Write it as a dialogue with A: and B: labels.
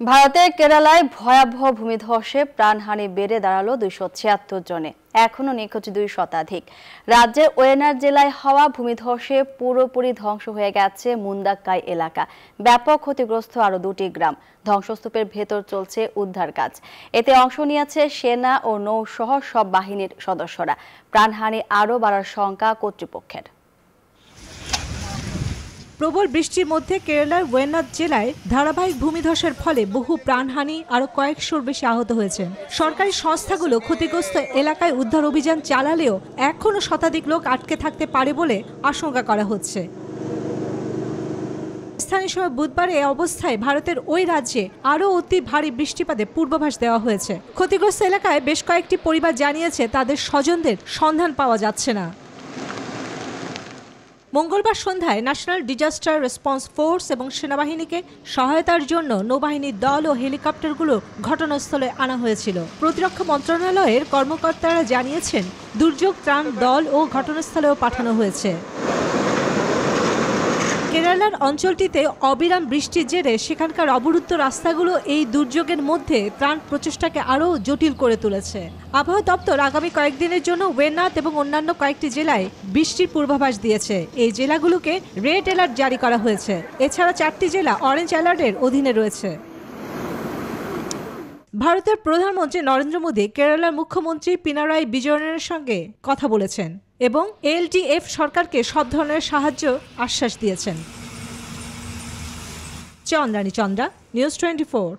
A: ভারতের কেরালায় ভয়াবহ ভূমিধসে প্রাণহানি বেড়ে দাঁড়ালো 276 জনে। এখনো নিখোঁজ 2 শতাধিক। রাজ্যের ওয়েনার জেলায় হওয়া ভূমিধসে পুরোপুরি ধ্বংস হয়ে গেছে মুন্দাক্কাই এলাকা। ব্যাপক ক্ষতিগ্রস্ত আরো 2টি গ্রাম। ধ্বংসস্তূপের ভেতর চলছে উদ্ধার কাজ। এতে অংশ নিয়েছে সেনা ও নৌসহ সব বাহিনীর সদস্যরা। প্রাণহানি আরও বাড়ার শঙ্কা কর্তৃপক্ষের।
B: প্রবল বৃষ্টির মধ্যে কেরালার ওয়েনাদ জেলায় ধারাবাহিক ভূমিধসের ফলে বহু প্রাণহানি আরো কয়েকশোর বেশি আহত হয়েছে। সরকারি সংস্থাগুলো ক্ষতিগ্রস্ত এলাকায় উদ্ধার অভিযান চালালেও এখনো শতাধিক লোক আটকে থাকতে পারে বলে আশঙ্কা করা হচ্ছে। স্থানীয় সময় বুধবার এই অবস্থায় ভারতের ওই রাজ্যে আরও অতি ভারী বৃষ্টিপাতে পূর্বাভাস দেওয়া হয়েছে। ক্ষতিগ্রস্ত এলাকায় বেশ কয়েকটি পরিবার জানিয়েছে তাদের স্বজনদের সন্ধান পাওয়া যাচ্ছে না। মঙ্গলবার সন্ধ্যায় ন্যাশনাল ডিজাস্টার রেসপন্স ফোর্স এবং সেনাবাহিনীকে সহায়তার জন্য নৌবাহিনীর দল ও হেলিকপ্টারগুলো ঘটনাস্থলে আনা হয়েছিল। প্রতিরক্ষা মন্ত্রণালয়ের কর্মকর্তারা জানিয়েছেন দুর্যোগ ত্রাণ দল ও ঘটনাস্থলেও পাঠানো হয়েছে। কেরালার অঞ্চলটিতে অবিরাম বৃষ্টির জেরে সেখানকার অবরুদ্ধ রাস্তাগুলো এই দুর্যোগের মধ্যে ত্রাণ প্রচেষ্টাকে আরও জটিল করে তুলেছে। আবহাওয়া দপ্তর আগামী কয়েকদিনের জন্য ওয়েনাদ এবং অন্যান্য কয়েকটি জেলায় বৃষ্টির পূর্বাভাস দিয়েছে। এই জেলাগুলোকে রেড অ্যালার্ট জারি করা হয়েছে। এছাড়া 4টি জেলা অরেঞ্জ অ্যালার্টের অধীনে রয়েছে। ভারতের প্রধানমন্ত্রী নরেন্দ্র মোদী কেরালার মুখ্যমন্ত্রী পিনারাই বিজয়নের সঙ্গে কথা বলেছেন এবং এলডিএফ সরকারকে সব ধরনের সাহায্য আশ্বাস দিয়েছেন। চন্দ্রানী চন্দ্রা, নিউজ 24।